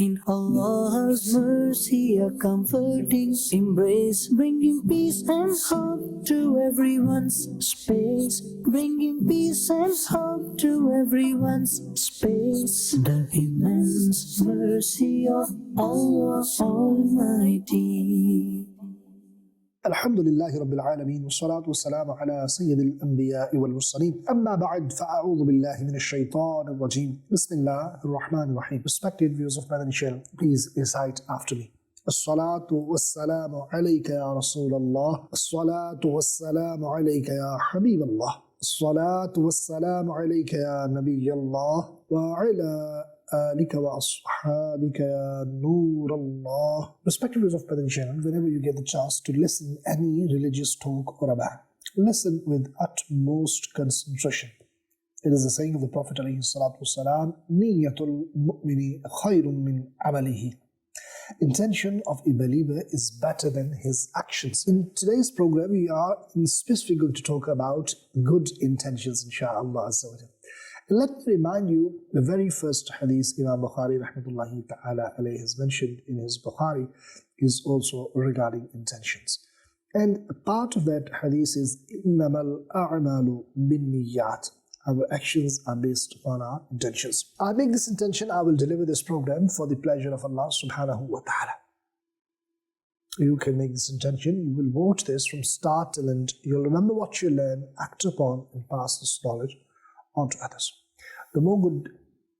In Allah's mercy, a comforting embrace, bringing peace and hope to everyone's space, bringing peace and hope to everyone's space. The immense mercy of Allah Almighty. الحمد لله رب العالمين والصلاة والسلام على سيد الأنبياء والمرسلين أما بعد فأعوذ بالله من الشيطان الرجيم بسم الله الرحمن الرحيم. Respected viewers of Madani Channel, please recite after me. الصلاة والسلام عليك يا رسول الله، الصلاة والسلام عليك يا حبيب الله، الصلاة والسلام عليك يا نبي الله وعلى آلك وأصحابك يا نور الله. Respected viewers of Madani Channel, whenever you get the chance to listen any religious talk or a bayan, listen with utmost concentration. It is the saying of the Prophet ﷺ, Niyatul mu'mini khayrun min amalihi. Intention of a believer is better than his actions. In today's program, we are specifically going to talk about good intentions, inshaAllah Azza wa Jalla. Let me remind you, the very first hadith Imam Bukhari rahmatullahi ta'ala alayhi has mentioned in his Bukhari is also regarding intentions. And a part of that hadith is إِنَّمَا الْأَعْمَالُ بِالنِّيَّاتِ. Our actions are based upon our intentions. I make this intention, I will deliver this program for the pleasure of Allah subhanahu wa ta'ala. You can make this intention, you will watch this from start till end. You'll remember what you learn, act upon and pass this knowledge on to others. The more good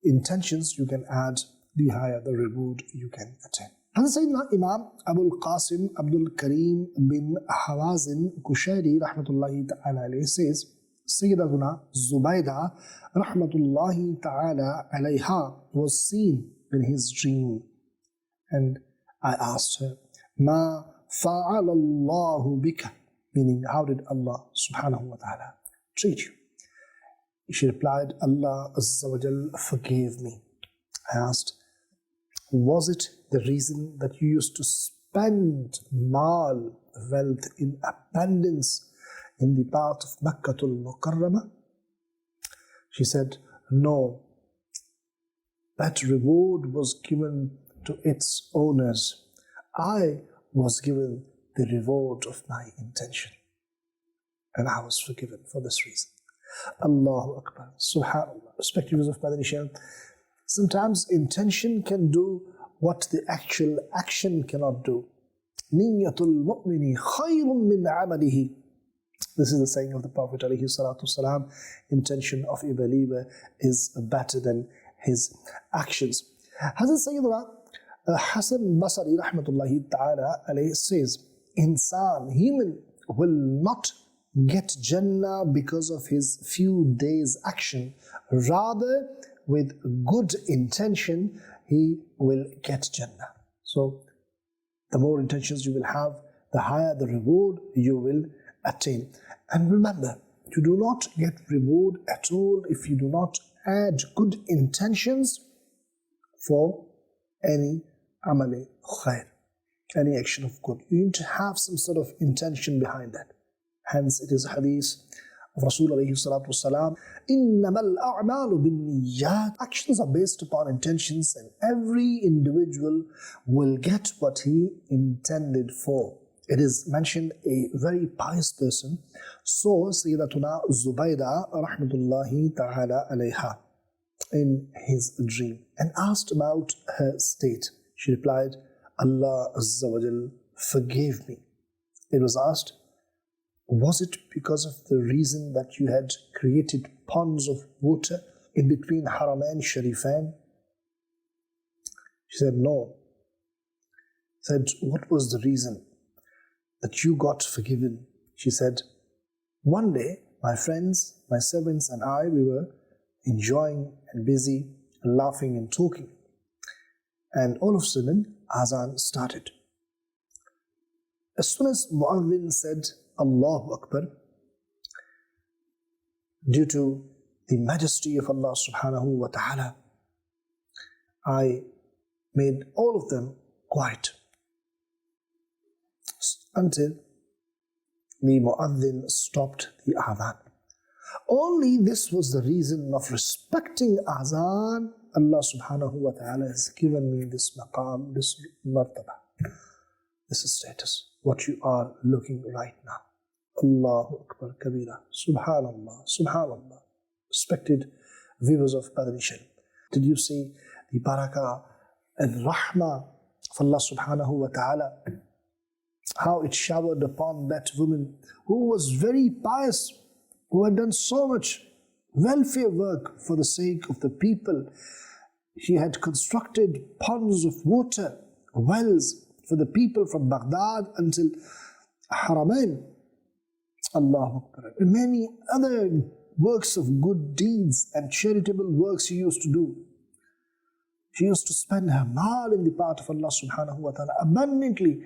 intentions you can add, the higher the reward you can attain. Sayyidina Imam Abul Qasim Abdul Karim bin Hawazin Kushairi rahmatullahi ta'ala alayhi says, Sayyidatuna Zubaydah rahmatullahi ta'ala alayha was seen in his dream. And I asked her, Ma fa'ala Allahu bika, meaning how did Allah subhanahu wa ta'ala treat you? She replied, Allah Azza wa Jal forgave me. I asked, was it the reason that you used to spend mal, wealth in abundance in the path of Makkatul Mukarramah? She said, no. That reward was given to its owners. I was given the reward of my intention. And I was forgiven for this reason. Allahu Akbar. Subhanallah. Respected viewers of Madani Channel, sometimes intention can do what the actual action cannot do. Niyatul mu'mini khayrun min amalihi. This is the saying of the Prophet ﷺ. Intention of a believer is better than his actions. Hazrat Sayyidina Hasan Basri rahmatullahi ta'ala alayhi says, Insan, human, will not get Jannah because of his few days action. Rather, with good intention, he will get Jannah. So, the more intentions you will have, the higher the reward you will attain. And remember, you do not get reward at all if you do not add good intentions for any amali khair, any action of good. You need to have some sort of intention behind that. Hence, it is a hadith of Rasul alayhi salatu wasalam, إِنَّمَا الْأَعْمَالُ بِالنِّيَّاتِ. Actions are based upon intentions, and every individual will get what he intended for. It is mentioned a very pious person saw Sayyidatuna Zubaydah rahmatullahi ta'ala alayha in his dream and asked about her state. She replied, Allah Azza wa Jal forgave me. It was asked, was it because of the reason that you had created ponds of water in between Haramain Sharifain? She said, no. He said, what was the reason that you got forgiven? She said, one day, my friends, my servants and I, we were enjoying and busy and laughing and talking. And all of a sudden, Azan started. As soon as Mu'adhin said, Allahu Akbar, due to the majesty of Allah subhanahu wa ta'ala, I made all of them quiet until the Mu'adhin stopped the Adhan. Only this was the reason of respecting Azan Allah subhanahu wa ta'ala has given me this maqam, this martaba, this status, what you are looking right now. Allahu Akbar Kabira. Subhanallah, Subhanallah. Respected viewers of Madani Channel, did you see the barakah and rahmah of Allah subhanahu wa ta'ala? How it showered upon that woman who was very pious, who had done so much welfare work for the sake of the people. She had constructed ponds of water, wells for the people from Baghdad until Haramain. Allahu Akbar. And many other works of good deeds and charitable works she used to do. She used to spend her mal in the path of Allah subhanahu wa ta'ala abundantly.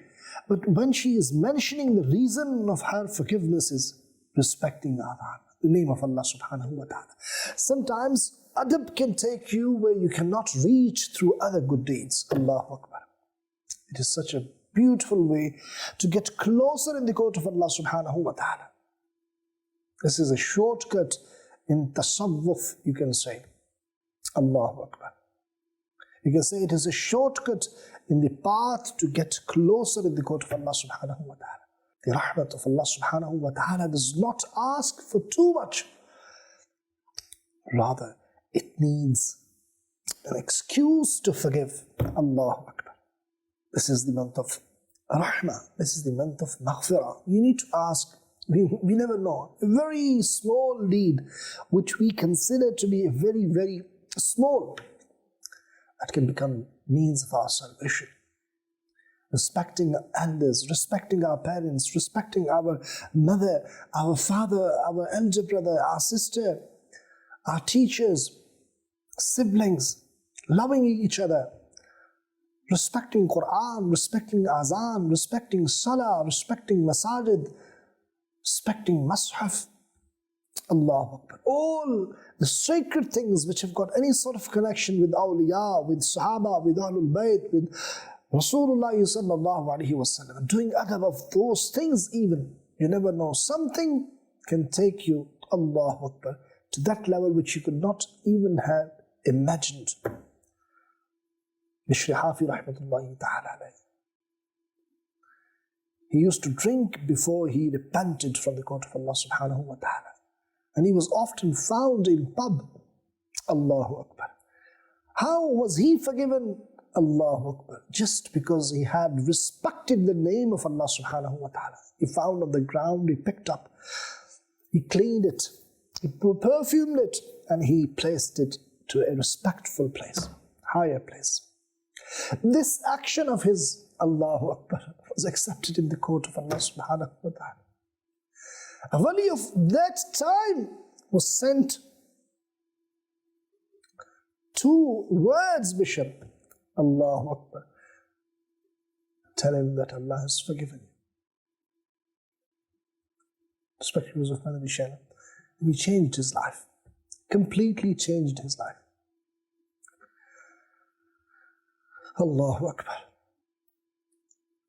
But when she is mentioning the reason of her forgiveness is respecting adhan, the name of Allah subhanahu wa ta'ala. Sometimes adab can take you where you cannot reach through other good deeds. Allahu Akbar. It is such a beautiful way to get closer in the court of Allah subhanahu wa ta'ala. This is a shortcut in tasawwuf, you can say. Allahu Akbar. You can say it is a shortcut in the path to get closer in the court of Allah subhanahu wa ta'ala. The rahmat of Allah subhanahu wa ta'ala does not ask for too much. Rather, it needs an excuse to forgive. Allahu Akbar. This is the month of rahmah. This is the month of maghfirah. You need to ask. We never know. A very small deed, which we consider to be a very, very small, that can become means of our salvation. Respecting elders, respecting our parents, respecting our mother, our father, our elder brother, our sister, our teachers, siblings, loving each other, respecting Quran, respecting azan, respecting salah, respecting masajid, respecting mashaf. Allahu Akbar. All the sacred things which have got any sort of connection with awliya, with sahaba, with Ahlul Bayt, with Rasulullah sallallahu alaihi wasallam, doing adab of those things even. You never know. Something can take you, Allahu Akbar, to that level which you could not even have imagined. Bishri Hafi rahmatullahi ta'ala alayhi. He used to drink before he repented from the court of Allah subhanahu wa ta'ala. And he was often found in pub. Allahu Akbar. How was he forgiven? Allahu Akbar. Just because he had respected the name of Allah subhanahu wa ta'ala. He found on the ground, he picked up, he cleaned it, he perfumed it, and he placed it to a respectful place, higher place. This action of his, Allahu Akbar, was accepted in the court of Allah subhanahu wa ta'ala. A wali of that time was sent 2 words, Bishop. Allahu Akbar. Tell him that Allah has forgiven you. Respected of Madani Channel. And he changed his life. Completely changed his life. Allahu Akbar.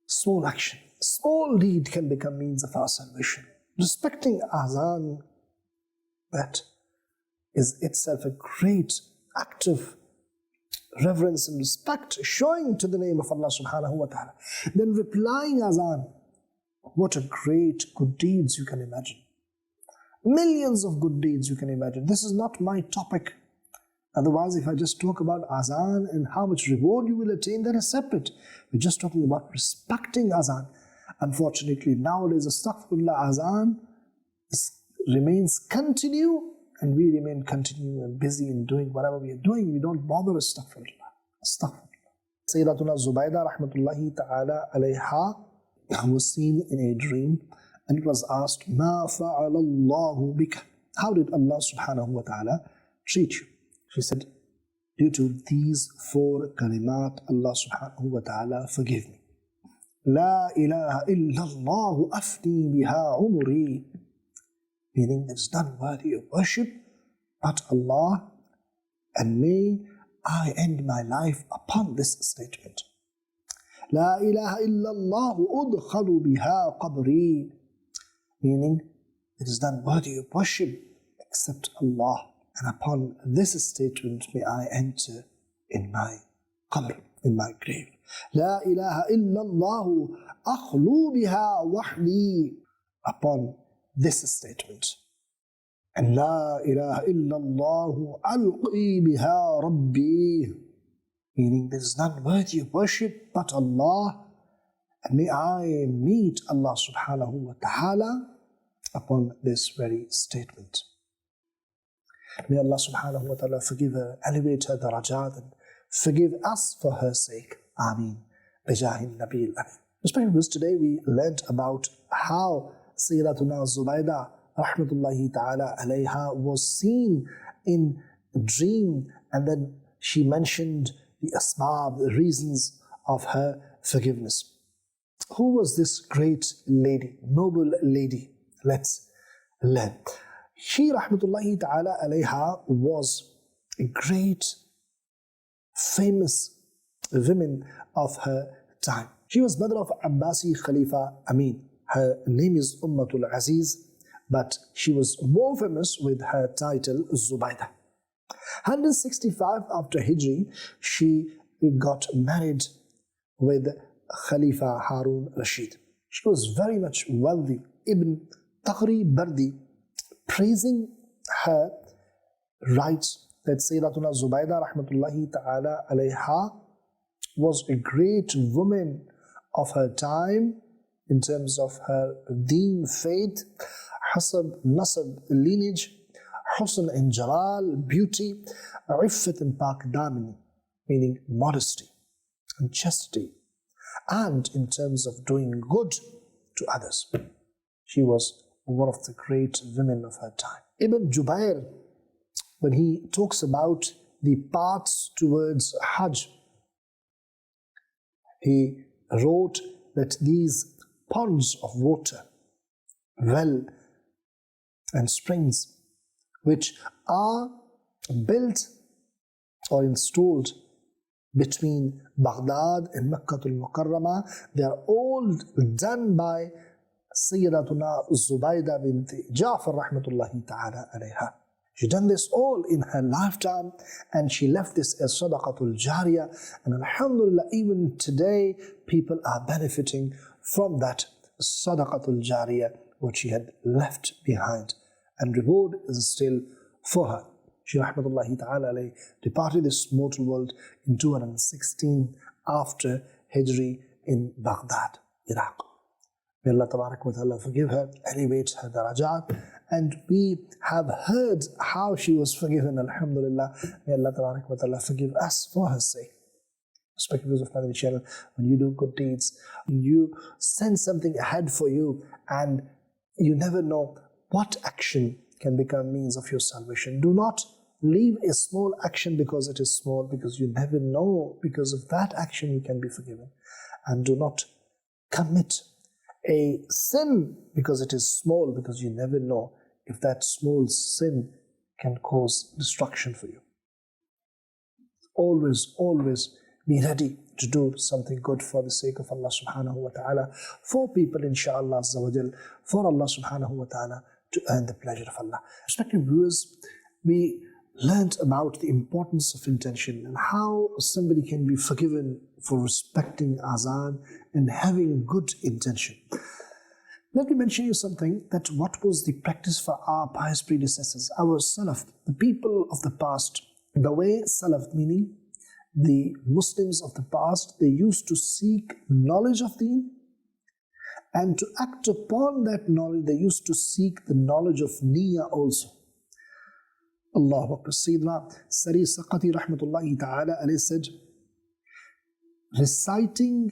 Small action, small deed can become means of our salvation. Respecting azan, that is itself a great act of reverence and respect, showing to the name of Allah subhanahu wa ta'ala. Then replying azan, what a great good deeds you can imagine. Millions of good deeds you can imagine. This is not my topic. Otherwise, if I just talk about azan and how much reward you will attain, that is separate. We're just talking about respecting azan. Unfortunately, nowadays, astaghfirullah, azan remains continue, and we remain continue and busy in doing whatever we are doing. We don't bother astaghfirullah. Astaghfirullah. Sayyidatuna Zubaydah rahmatullahi ta'ala alayha was seen in a dream, and it was asked, Ma fa'alallahu bika? How did Allah subhanahu wa ta'ala treat you? She said, due to these 4 kalimat, Allah subhanahu wa ta'ala forgive me. La ilaha illallah afni biha umri. Meaning there is none worthy of worship but Allah, and may I end my life upon this statement. La ilaha illallah udkhalu biha qabri. Meaning there is none worthy of worship except Allah, and upon this statement may I enter in my qabr, in my grave. La ilaha illallah akhlu biha wahdi. Upon this statement. And La ilaha illallah alqi biha rabbi. Meaning there is none worthy of worship but Allah. And may I meet Allah subhanahu wa ta'ala upon this very statement. May Allah subhanahu wa ta'ala forgive her, elevate her darajat, and forgive us for her sake. Ameen. Bijahin Nabil Amin. Respected viewers, today we learnt about how Sayyidatuna Zubaydah rahmatullahi ta'ala alayha was seen in a dream, and then she mentioned the asbab, the reasons of her forgiveness. Who was this great lady, noble lady? Let's learn. She rahmatullahi ta'ala alayha was a great, famous woman of her time. She was mother of Abbasi Khalifa Amin. Her name is Ummatul Aziz, but she was more famous with her title Zubaydah. 165 after Hijri, she got married with Khalifa Harun Rashid. She was very much wealthy. Ibn Taqri Bardi, praising her, writes that Sayyidatuna Zubaydah rahmatullahi ta'ala alayha was a great woman of her time in terms of her deen, faith, hasab, nasab, lineage, husn and jalal, beauty, iffat and pakdamini, meaning modesty and chastity, and in terms of doing good to others. She was one of the great women of her time. Ibn Jubair, when he talks about the paths towards Hajj, he wrote that these ponds of water, well and springs, which are built or installed between Baghdad and Makkah al-Mukarramah, they are all done by Sayyidatuna Zubaydah bint Ja'far rahmatullahi ta'ala alayha. She done this all in her lifetime, and she left this as sadaqatul jariyah, and alhamdulillah, even today people are benefiting from that sadaqatul jariyah which she had left behind, and reward is still for her. She rahmatullahi ta'ala alayhi departed this mortal world in 216 after Hijri in Baghdad, Iraq. May Allah tabarak wa ta'ala forgive her, elevate her darajat, and we have heard how she was forgiven, alhamdulillah. May Allah tabarak wa ta'ala forgive us for her sake. Respected viewers of Madani Channel, when you do good deeds, you send something ahead for you, and you never know what action can become means of your salvation. Do not leave a small action because it is small, because you never know, because of that action you can be forgiven. And do not commit a sin because it is small, because you never know if that small sin can cause destruction for you. Always, always be ready to do something good for the sake of Allah subhanahu wa ta'ala, for people inshaAllah azza wa jal, for Allah subhanahu wa ta'ala, to earn the pleasure of Allah. Respected viewers, we learned about the importance of intention and how somebody can be forgiven for respecting azan and having good intention. Let me mention you something, that what was the practice for our pious predecessors, our Salaf, the people of the past. The way Salaf, meaning the Muslims of the past, they used to seek knowledge of deen, and to act upon that knowledge, they used to seek the knowledge of niyyah also. Allahu Akbar. Sayyidina Sari Saqati rahmatullahi ta'ala alayhi said, reciting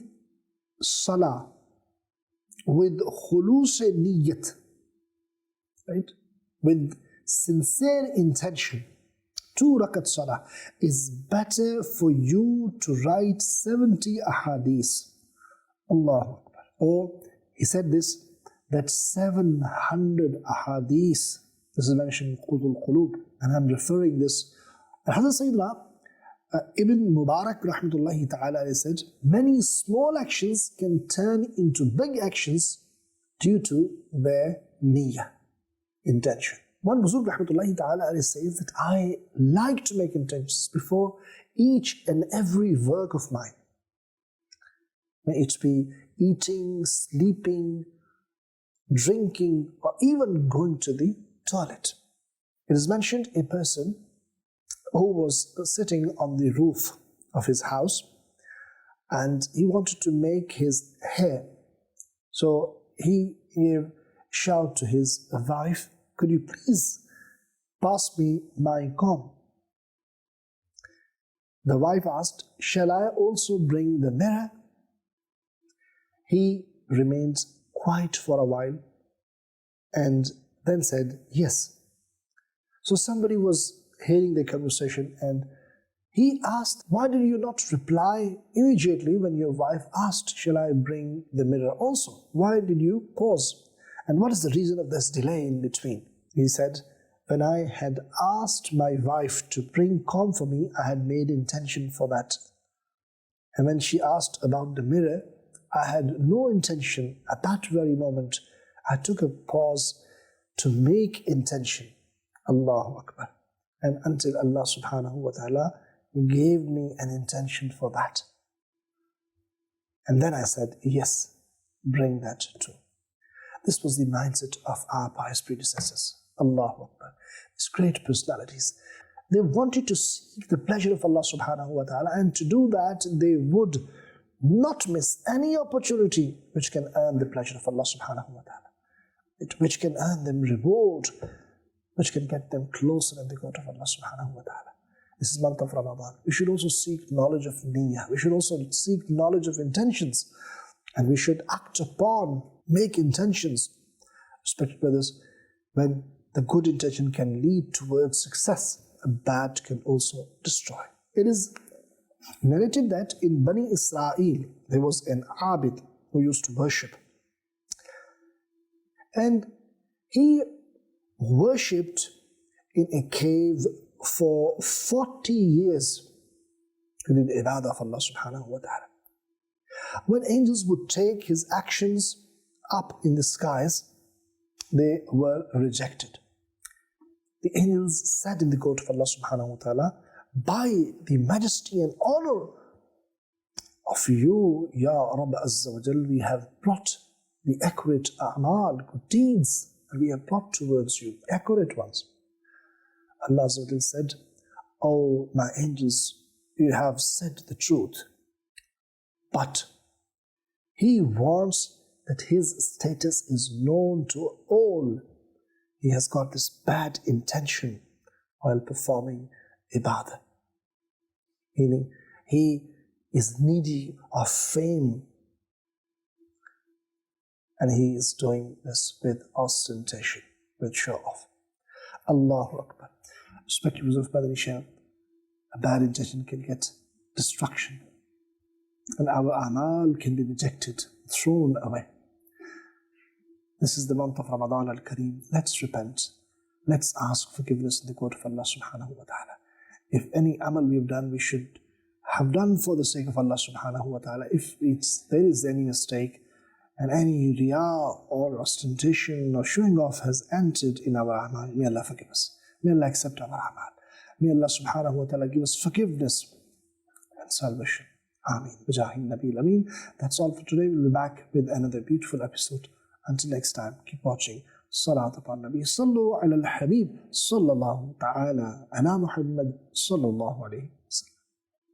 salah with khulus niyyat, right, with sincere intention, 2 rakat salah is better for you to write 70 ahadith. Allahu Akbar. Or he said this, that 700 ahadith, this is mentioned in Qudul Qulub, and I'm referring this. Hazrat Sayyidina Ibn Mubarak rahmatullahi ta'ala said, many small actions can turn into big actions due to their niyyah, intention. One Buzurg rahmatullahi ta'ala says that I like to make intentions before each and every work of mine. May it be eating, sleeping, drinking, or even going to the toilet. It is mentioned a person who was sitting on the roof of his house and he wanted to make his hair. So he gave a shout to his wife, "Could you please pass me my comb?" The wife asked, "Shall I also bring the mirror?" He remained quiet for a while and then said, "Yes." So somebody was hearing the conversation and he asked, "Why did you not reply immediately when your wife asked, 'Shall I bring the mirror also?' Why did you pause? And what is the reason of this delay in between?" He said, "When I had asked my wife to bring comb for me, I had made intention for that. And when she asked about the mirror, I had no intention at that very moment. I took a pause to make intention." Allahu Akbar. And until Allah subhanahu wa ta'ala gave me an intention for that. And then I said, "Yes, bring that too." This was the mindset of our pious predecessors. Allahu Akbar. These great personalities. They wanted to seek the pleasure of Allah subhanahu wa ta'ala, and to do that they would not miss any opportunity which can earn the pleasure of Allah subhanahu wa ta'ala, which can earn them reward, which can get them closer in the court of Allah subhanahu wa ta'ala. This is month of Ramadan. We should also seek knowledge of niyyah. We should also seek knowledge of intentions. And we should act upon, make intentions. Respected brothers, when the good intention can lead towards success, a bad can also destroy. It is narrated that in Bani Israel, there was an Abid who used to worship. And he worshipped in a cave for 40 years in the ibadah of Allah subhanahu wa ta'ala. When angels would take his actions up in the skies, they were rejected. The angels said in the court of Allah subhanahu wa ta'ala, "By the majesty and honor of you, Ya Rabb Azza wa Jal, we have brought the accurate a'mal, good deeds, and we have brought towards you accurate ones." Allah Azza wa Jal said, "Oh my angels, you have said the truth, but he wants that his status is known to all. He has got this bad intention while performing ibadah." Meaning, he is needy of fame and he is doing this with ostentation, with show off. Allahu Akbar. Respected viewers of Madani Channel, a bad intention can get destruction and our amal can be rejected, thrown away. This is the month of Ramadan al-Kareem. Let's repent. Let's ask forgiveness in the court of Allah subhanahu wa ta'ala. If any amal we have done, we should have done for the sake of Allah subhanahu wa ta'ala. If there is any mistake and any riyah or ostentation or showing off has entered in our amal, may Allah forgive us. May Allah accept our amal. May Allah subhanahu wa ta'ala give us forgiveness and salvation. Ameen. Bijahi Nabil Ameen. That's all for today. We'll be back with another beautiful episode. Until next time, keep watching. Salat upon Nabi. Sallu ala al-Habib. Sallallahu ta'ala ala Muhammad. Sallallahu alayhi wa sallam.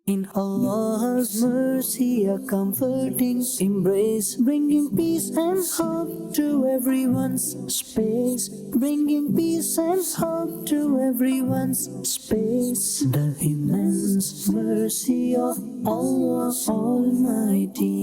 In Allah's mercy, a comforting embrace, bringing peace and hope to everyone's space, bringing peace and hope to everyone's space. The immense mercy of Allah Almighty.